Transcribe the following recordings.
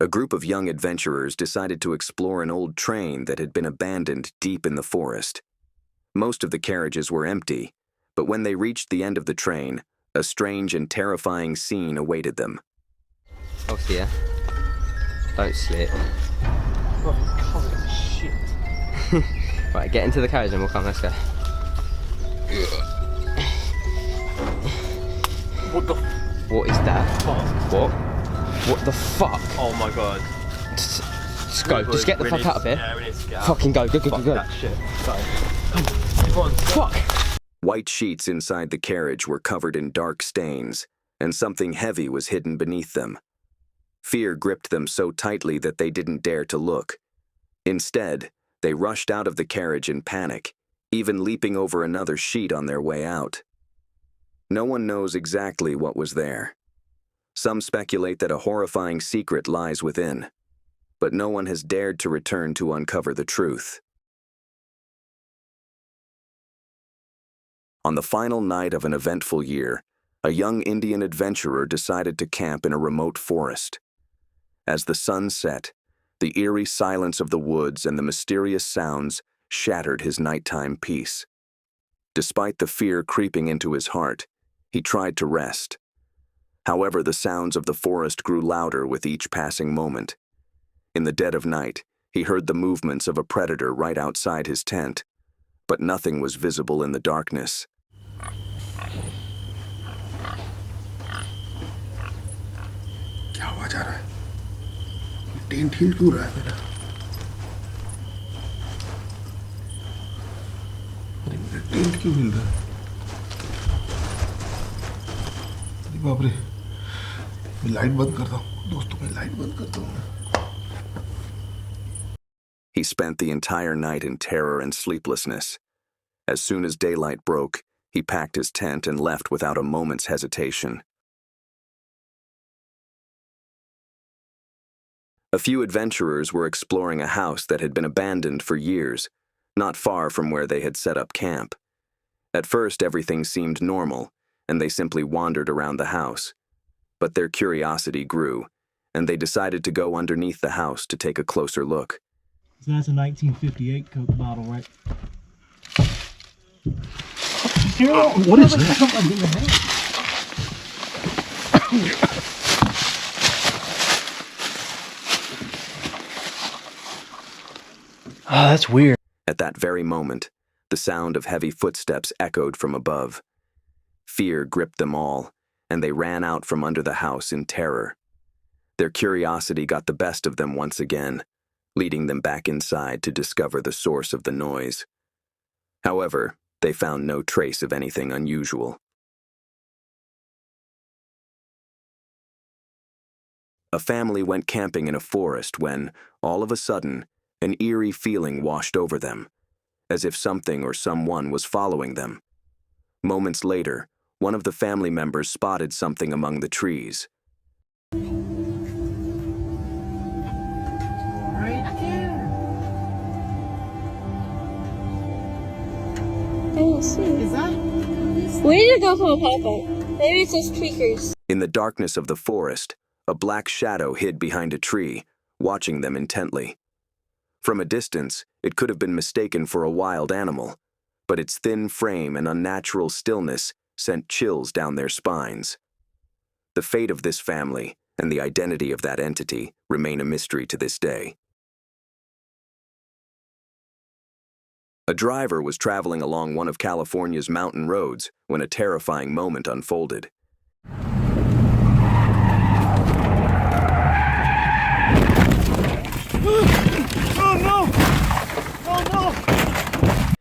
A group of young adventurers decided to explore an old train that had been abandoned deep in the forest. Most of the carriages were empty, but when they reached the end of the train, a strange and terrifying scene awaited them. Oh, yeah. Don't slip. Bro, I'm covered in shit. Right, get into the carriage and we'll come. Let's go. What the What is that? fuck? What? What the fuck? Oh my god. Just go. Just get the fuck out of here. Yeah, we need to get out. Fucking go. Go, go, go, Fuck go. that shit. Go. Come on. Fuck! White sheets inside the carriage were covered in dark stains, and something heavy was hidden beneath them. Fear gripped them so tightly that they didn't dare to look. Instead, they rushed out of the carriage in panic, even leaping over another sheet on their way out. No one knows exactly what was there. Some speculate that a horrifying secret lies within, but no one has dared to return to uncover the truth. On the final night of an eventful year, a young Indian adventurer decided to camp in a remote forest. As the sun set, the eerie silence of the woods and the mysterious sounds shattered his nighttime peace. Despite the fear creeping into his heart, he tried to rest. However, the sounds of the forest grew louder with each passing moment. In the dead of night, he heard the movements of a predator right outside his tent, but nothing was visible in the darkness. क्या आवाज आ रहा है? Tent हिल क्यों रहा है मेरा? अरे मेरा टेंट क्यों हिल रहा है? अरे बाप रे! मैं लाइट बंद करता हूँ दोस्तों, मैं लाइट बंद करता हूँ. He spent the entire night in terror and sleeplessness. As soon as daylight broke, he packed his tent and left without a moment's hesitation. A few adventurers were exploring a house that had been abandoned for years, not far from where they had set up camp. At first, everything seemed normal, and they simply wandered around the house. But their curiosity grew, and they decided to go underneath the house to take a closer look. So that's a 1958 Coke bottle, right? What is that? Oh, that's weird. At that very moment, the sound of heavy footsteps echoed from above. Fear gripped them all, and they ran out from under the house in terror. Their curiosity got the best of them once again, leading them back inside to discover the source of the noise. However, they found no trace of anything unusual. A family went camping in a forest when, all of a sudden, an eerie feeling washed over them, as if something or someone was following them. Moments later, one of the family members spotted something among the trees. Right there. I don't see. Is that? We need to go for a pop-up. Maybe it's just tweakers. In the darkness of the forest, a black shadow hid behind a tree, watching them intently. From a distance, it could have been mistaken for a wild animal, but its thin frame and unnatural stillness sent chills down their spines. The fate of this family and the identity of that entity remain a mystery to this day. A driver was traveling along one of California's mountain roads when a terrifying moment unfolded.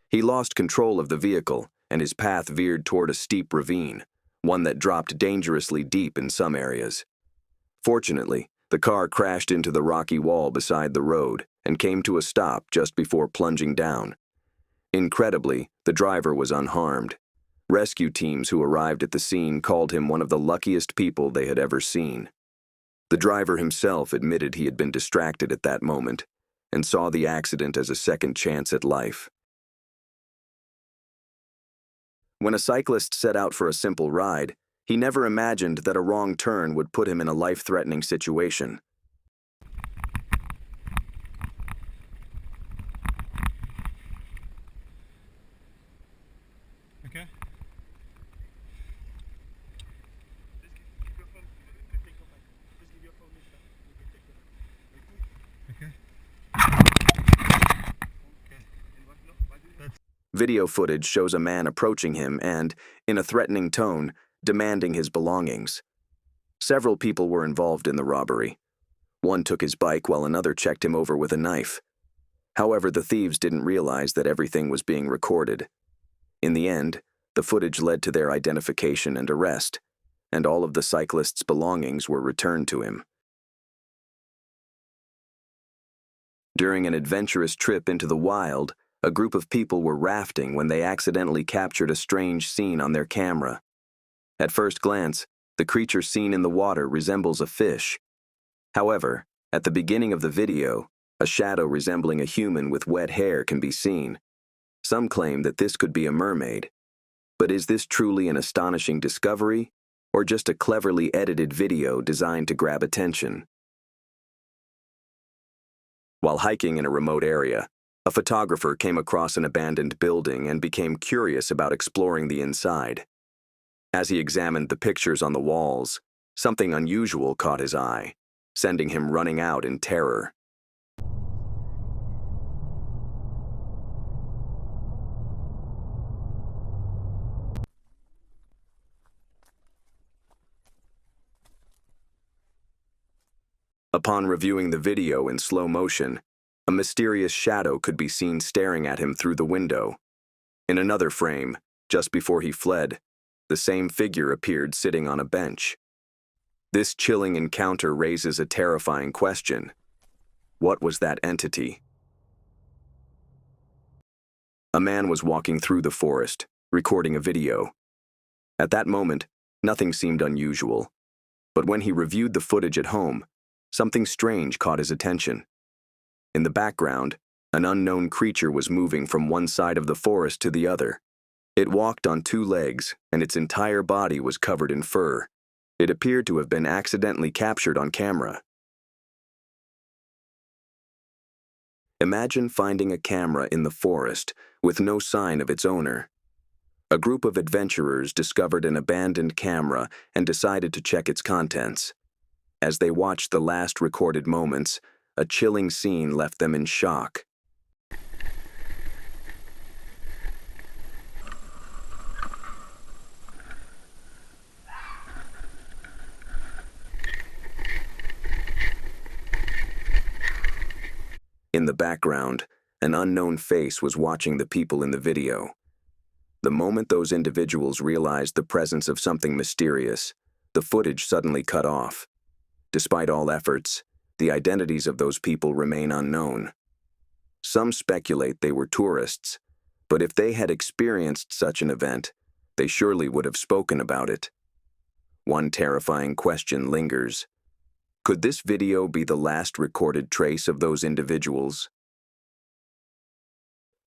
He lost control of the vehicle, and his path veered toward a steep ravine, one that dropped dangerously deep in some areas. Fortunately, the car crashed into the rocky wall beside the road and came to a stop just before plunging down. Incredibly, the driver was unharmed. Rescue teams who arrived at the scene called him one of the luckiest people they had ever seen. The driver himself admitted he had been distracted at that moment and saw the accident as a second chance at life. When a cyclist set out for a simple ride, he never imagined that a wrong turn would put him in a life-threatening situation. Video footage shows a man approaching him and, in a threatening tone, demanding his belongings. Several people were involved in the robbery. One took his bike while another checked him over with a knife. However, the thieves didn't realize that everything was being recorded. In the end, the footage led to their identification and arrest, and all of the cyclist's belongings were returned to him. During an adventurous trip into the wild, a group of people were rafting when they accidentally captured a strange scene on their camera. At first glance, the creature seen in the water resembles a fish. However, at the beginning of the video, a shadow resembling a human with wet hair can be seen. Some claim that this could be a mermaid. But is this truly an astonishing discovery, or just a cleverly edited video designed to grab attention? While hiking in a remote area, a photographer came across an abandoned building and became curious about exploring the inside. As he examined the pictures on the walls, something unusual caught his eye, sending him running out in terror. Upon reviewing the video in slow motion, a mysterious shadow could be seen staring at him through the window. In another frame, just before he fled, the same figure appeared sitting on a bench. This chilling encounter raises a terrifying question. What was that entity? A man was walking through the forest, recording a video. At that moment, nothing seemed unusual. But when he reviewed the footage at home, something strange caught his attention. In the background, an unknown creature was moving from one side of the forest to the other. It walked on two legs, and its entire body was covered in fur. It appeared to have been accidentally captured on camera. Imagine finding a camera in the forest with no sign of its owner. A group of adventurers discovered an abandoned camera and decided to check its contents. As they watched the last recorded moments, a chilling scene left them in shock. In the background, an unknown face was watching the people in the video. The moment those individuals realized the presence of something mysterious, the footage suddenly cut off. Despite all efforts, the identities of those people remain unknown. Some speculate they were tourists, but if they had experienced such an event, they surely would have spoken about it. One terrifying question lingers. Could this video be the last recorded trace of those individuals?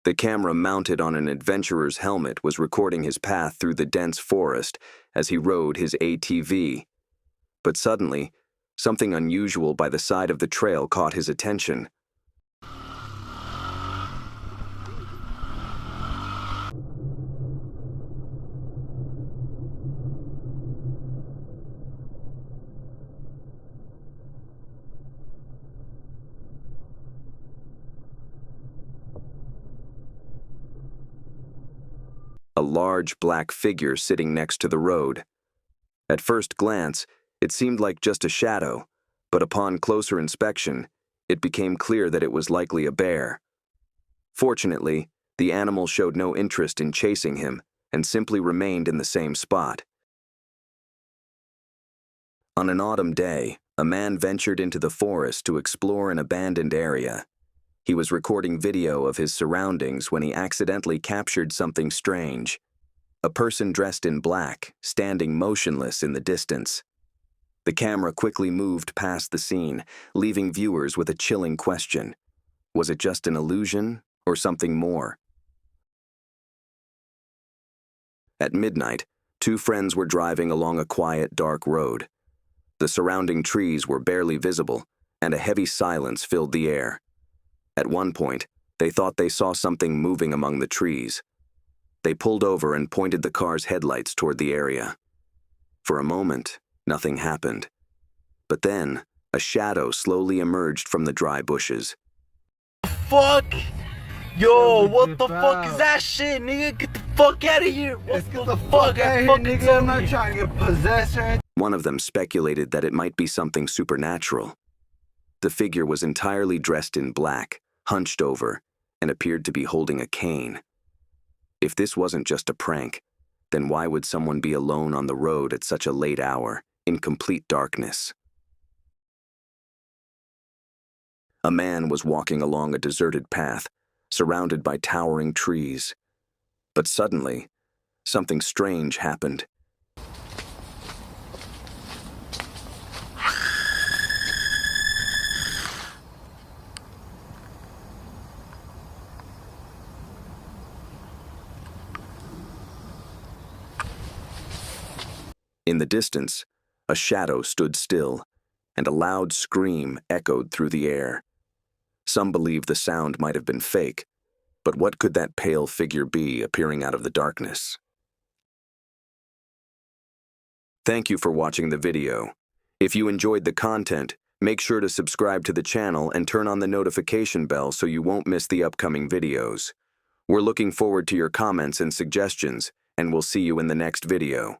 The camera mounted on an adventurer's helmet was recording his path through the dense forest as he rode his ATV. But suddenly, something unusual by the side of the trail caught his attention. A large black figure sitting next to the road. At first glance, it seemed like just a shadow, but upon closer inspection, it became clear that it was likely a bear. Fortunately, the animal showed no interest in chasing him and simply remained in the same spot. On an autumn day, a man ventured into the forest to explore an abandoned area. He was recording video of his surroundings when he accidentally captured something strange. A person dressed in black, standing motionless in the distance. The camera quickly moved past the scene, leaving viewers with a chilling question. Was it just an illusion, or something more? At midnight, two friends were driving along a quiet, dark road. The surrounding trees were barely visible, and a heavy silence filled the air. At one point, they thought they saw something moving among the trees. They pulled over and pointed the car's headlights toward the area. For a moment, nothing happened. But then, a shadow slowly emerged from the dry bushes. Fuck! Yo, what the fuck is that shit, nigga? Get the fuck out of here! What the fuck? I fucking nigga, I'm not trying to get possessed or anything. One of them speculated that it might be something supernatural. The figure was entirely dressed in black, hunched over, and appeared to be holding a cane. If this wasn't just a prank, then why would someone be alone on the road at such a late hour, in complete darkness? A man was walking along a deserted path, surrounded by towering trees. But suddenly, something strange happened. In the distance, a shadow stood still, and a loud scream echoed through the air. Some believed the sound might have been fake, but what could that pale figure be appearing out of the darkness? Thank you for watching the video. If you enjoyed the content, make sure to subscribe to the channel and turn on the notification bell so you won't miss the upcoming videos. We're looking forward to your comments and suggestions, and we'll see you in the next video.